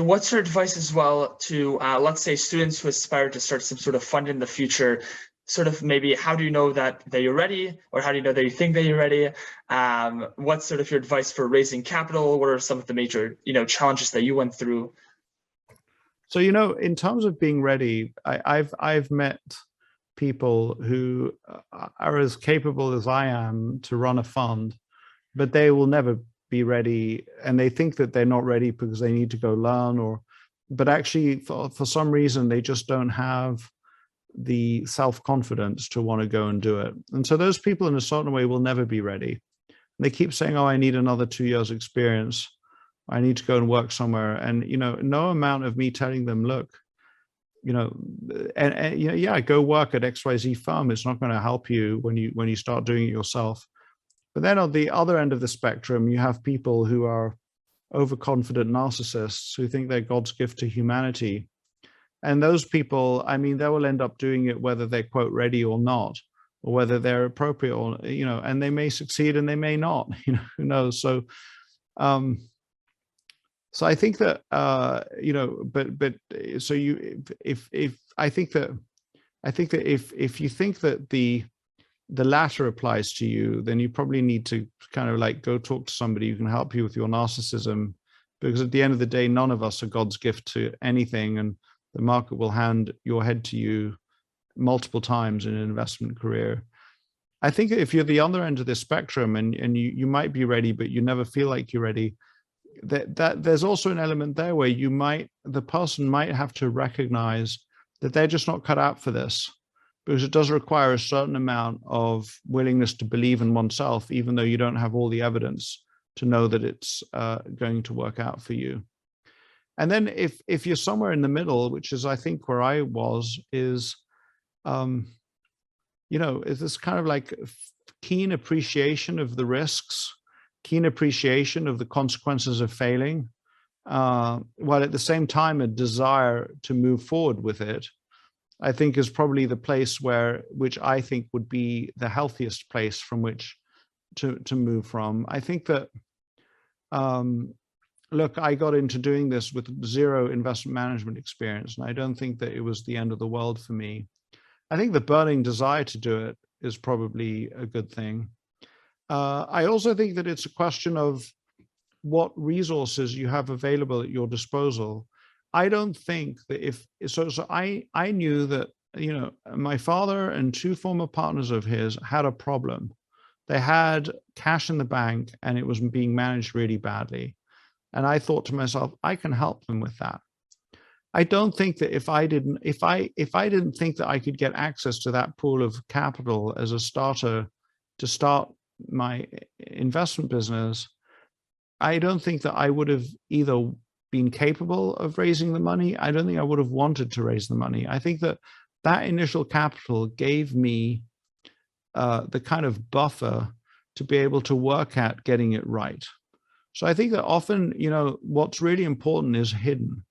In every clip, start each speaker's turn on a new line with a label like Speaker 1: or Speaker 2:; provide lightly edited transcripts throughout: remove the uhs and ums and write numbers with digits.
Speaker 1: what's your advice as well to, let's say, students who aspire to start some sort of fund in the future? Sort of maybe, how do you know that you're ready, or how do you know that you think that you're ready? What's sort of your advice for raising capital? What are some of the major, challenges that you went through?
Speaker 2: So, in terms of being ready, I've met people who are as capable as I am to run a fund, but they will never be ready, and they think that they're not ready because they need to go learn, but actually for some reason they just don't have the self-confidence to want to go and do it. And so those people in a certain way will never be ready. They keep saying, oh, I need another 2 years experience. I need to go and work somewhere. And, no amount of me telling them, look, yeah, go work at XYZ firm. It's not going to help you when you start doing it yourself. But then on the other end of the spectrum, you have people who are overconfident narcissists who think they're God's gift to humanity. And those people, I mean, they will end up doing it whether they're, quote, ready or not, or whether they're appropriate or, and they may succeed and they may not, who knows? So, so I think that, so I think that if you think that the latter applies to you, then you probably need to kind of like go talk to somebody who can help you with your narcissism, because at the end of the day, none of us are God's gift to anything, and the market will hand your head to you multiple times in an investment career. I think if you're the other end of the spectrum and you might be ready, but you never feel like you're ready, that there's also an element there where the person might have to recognize that they're just not cut out for this, because it does require a certain amount of willingness to believe in oneself, even though you don't have all the evidence to know that it's going to work out for you. And then if you're somewhere in the middle, which is I think where I was, is is this kind of like keen appreciation of the risks, keen appreciation of the consequences of failing, while at the same time a desire to move forward with it, I think is probably the place which I think would be the healthiest place from which to move from. I think that, look, I got into doing this with zero investment management experience, and I don't think that it was the end of the world for me. I think the burning desire to do it is probably a good thing. I also think that it's a question of what resources you have available at your disposal. I don't think that I knew that, my father and two former partners of his had a problem. They had cash in the bank and it was being managed really badly. And I thought to myself, I can help them with that. I don't think that if I didn't think that I could get access to that pool of capital as a starter to start my investment business, I don't think that I would have either been capable of raising the money. I don't think I would have wanted to raise the money. I think that initial capital gave me the kind of buffer to be able to work at getting it right. So I think that often, what's really important is hidden.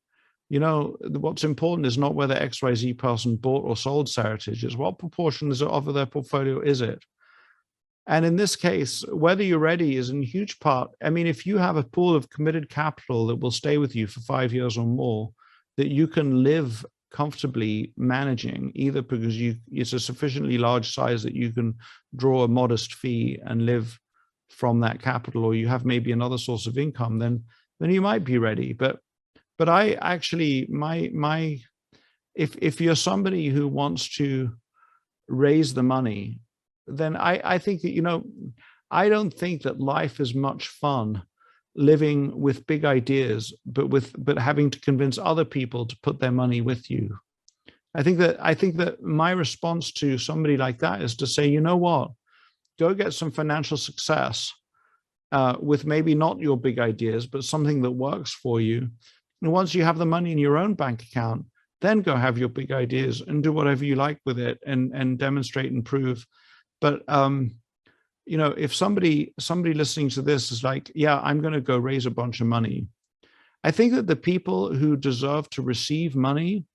Speaker 2: What's important is not whether XYZ person bought or sold Seritage, it's what proportion of their portfolio is it? And in this case, whether you're ready is in huge part, I mean, if you have a pool of committed capital that will stay with you for 5 years or more, that you can live comfortably managing, either because it's a sufficiently large size that you can draw a modest fee and live from that capital, or you have maybe another source of income, then you might be ready. But I actually, if you're somebody who wants to raise the money, then I think that, I don't think that life is much fun living with big ideas, but having to convince other people to put their money with you. I think that my response to somebody like that is to say, you know what, go get some financial success with maybe not your big ideas, but something that works for you. And once you have the money in your own bank account, then go have your big ideas and do whatever you like with it and demonstrate and prove. But if somebody listening to this is like, yeah, I'm going to go raise a bunch of money, I think that the people who deserve to receive money,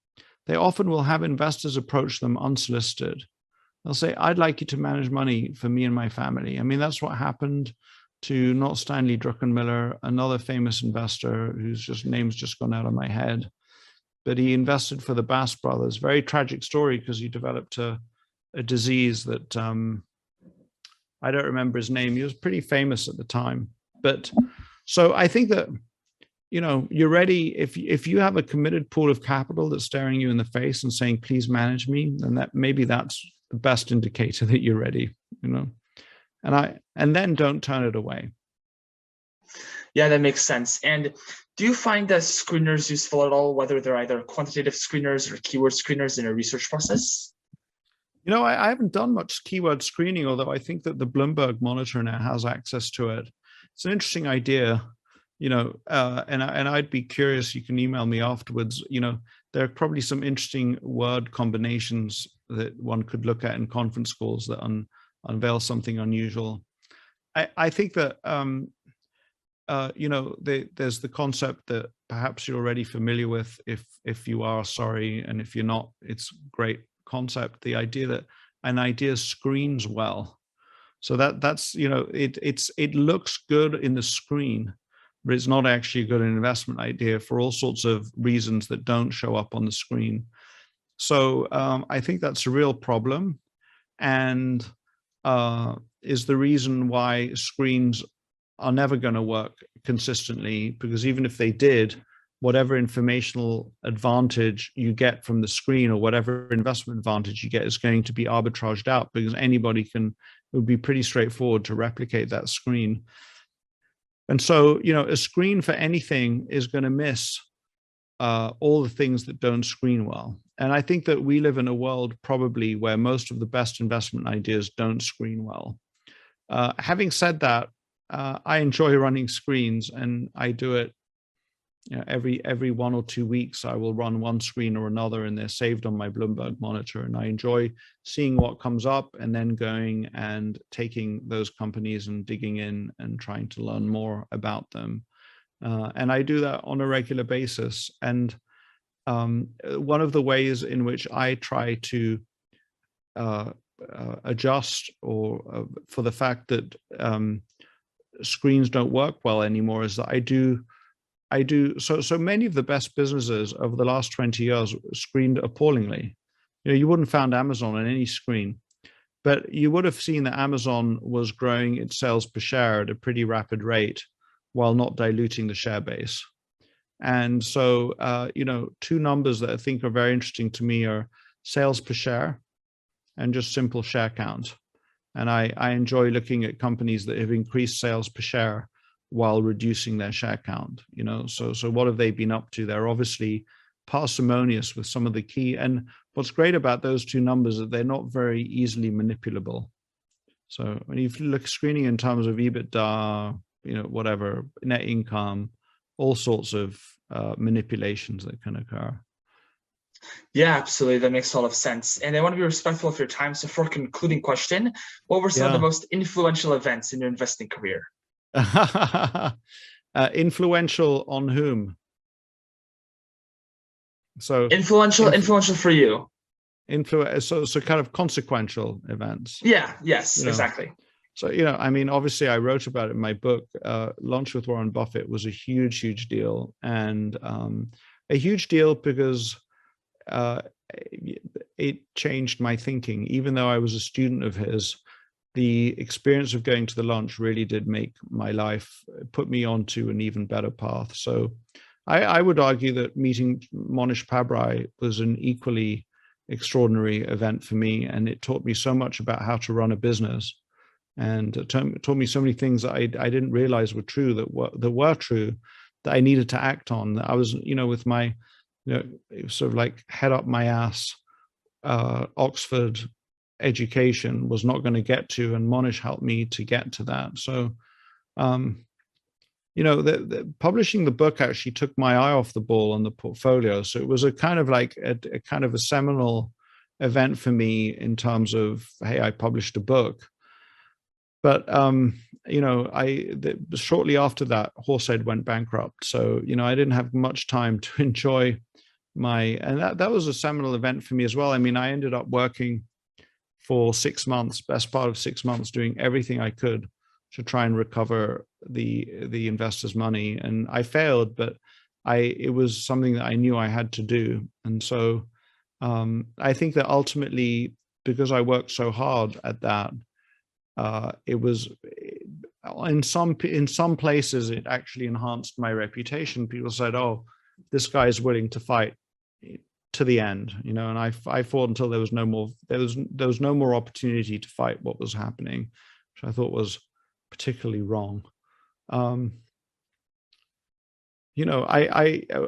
Speaker 2: they often will have investors approach them unsolicited. They'll say, I'd like you to manage money for me and my family. I mean, that's what happened to not Stanley Druckenmiller, another famous investor whose name's just gone out of my head, but he invested for the Bass brothers. Very tragic story because he developed a disease that I don't remember his name. He was pretty famous at the time. But so I think that, you're ready. If you have a committed pool of capital that's staring you in the face and saying, please manage me, then maybe that's the best indicator that you're ready, and then don't turn it away.
Speaker 1: Yeah, that makes sense. And do you find the screeners useful at all, whether they're either quantitative screeners or keyword screeners in a research process?
Speaker 2: I haven't done much keyword screening, although I think that the Bloomberg monitor now has access to it. It's an interesting idea, and I'd be curious, you can email me afterwards, there are probably some interesting word combinations that one could look at in conference calls that unveil something unusual. I think that, there's the concept that perhaps you're already familiar with. If you are, sorry, and if you're not, it's great concept. The idea that an idea screens well. So that's, it looks good in the screen, but it's not actually a good investment idea for all sorts of reasons that don't show up on the screen. So I think that's a real problem, and is the reason why screens are never going to work consistently, because even if they did, whatever informational advantage you get from the screen or whatever investment advantage you get is going to be arbitraged out, because anybody it would be pretty straightforward to replicate that screen. And so, a screen for anything is going to miss all the things that don't screen well. And I think that we live in a world probably where most of the best investment ideas don't screen well. Having said that, I enjoy running screens, and I do it every 1 or 2 weeks. I will run one screen or another, and they're saved on my Bloomberg monitor. And I enjoy seeing what comes up and then going and taking those companies and digging in and trying to learn more about them. And I do that on a regular basis. And one of the ways in which I try to adjust or for the fact that screens don't work well anymore is that I do so many of the best businesses over the last 20 years screened appallingly. You wouldn't have found Amazon on any screen, but you would have seen that Amazon was growing its sales per share at a pretty rapid rate while not diluting the share base. And so, two numbers that I think are very interesting to me are sales per share and just simple share count. And I enjoy looking at companies that have increased sales per share while reducing their share count. So what have they been up to? They're obviously parsimonious with some of the key. And what's great about those two numbers is that they're not very easily manipulable. So when you look screening in terms of EBITDA, whatever, net income, all sorts of manipulations that can occur.
Speaker 1: Yeah, absolutely. That makes a lot of sense. And I want to be respectful of your time. So for a concluding question, what were some of the most influential events in your investing career?
Speaker 2: Influential on whom? So
Speaker 1: influential for you.
Speaker 2: So kind of consequential events.
Speaker 1: Yeah. Yes. Exactly.
Speaker 2: So obviously I wrote about it in my book. Lunch with Warren Buffett was a huge deal, and a huge deal because it changed my thinking. Even though I was a student of his, the experience of going to the lunch really did make my life, put me onto an even better path. So I would argue that meeting Monish Pabrai was an equally extraordinary event for me, and it taught me so much about how to run a business, and it taught me so many things that I didn't realize were true, that were true, that I needed to act on. That I was, with my, sort of like head up my ass, Oxford education was not going to get to, and Monish helped me to get to that. So, publishing the book actually took my eye off the ball on the portfolio. So it was a kind of like a kind of a seminal event for me in terms of, hey, I published a book. But shortly after that, Horsehead went bankrupt. So I didn't have much time to enjoy and that was a seminal event for me as well. I mean, I ended up working for 6 months, best part of 6 months, doing everything I could to try and recover the investors' money. And I failed, but it was something that I knew I had to do. And so I think that ultimately, because I worked so hard at that, it was in some places it actually enhanced my reputation. People said, "Oh, this guy is willing to fight to the end," you know. And I fought until there was no more. There was no more opportunity to fight what was happening, which I thought was particularly wrong. You know,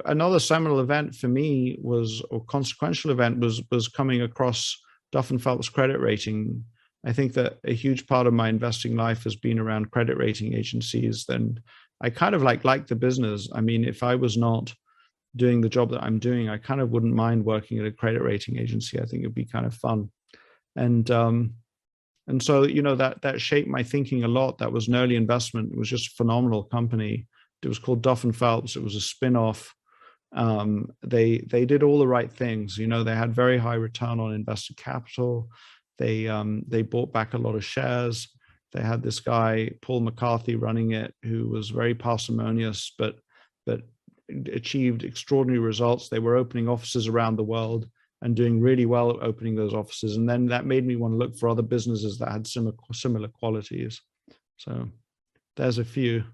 Speaker 2: another seminal event for me was, or consequential event was coming across Duff and Phelps credit rating. I think that a huge part of my investing life has been around credit rating agencies. Then I kind of like the business. I mean, if I was not doing the job that I'm doing, I kind of wouldn't mind working at a credit rating agency. I think it'd be kind of fun. And so, you know, that shaped my thinking a lot. That was an early investment. It was just a phenomenal company. It was called Duff and Phelps. It was a spin-off. They did all the right things. You know, they had very high return on invested capital. They bought back a lot of shares. They had this guy, Paul McCarthy, running it, who was very parsimonious, but achieved extraordinary results. They were opening offices around the world and doing really well at opening those offices. And then that made me want to look for other businesses that had similar qualities. So there's a few.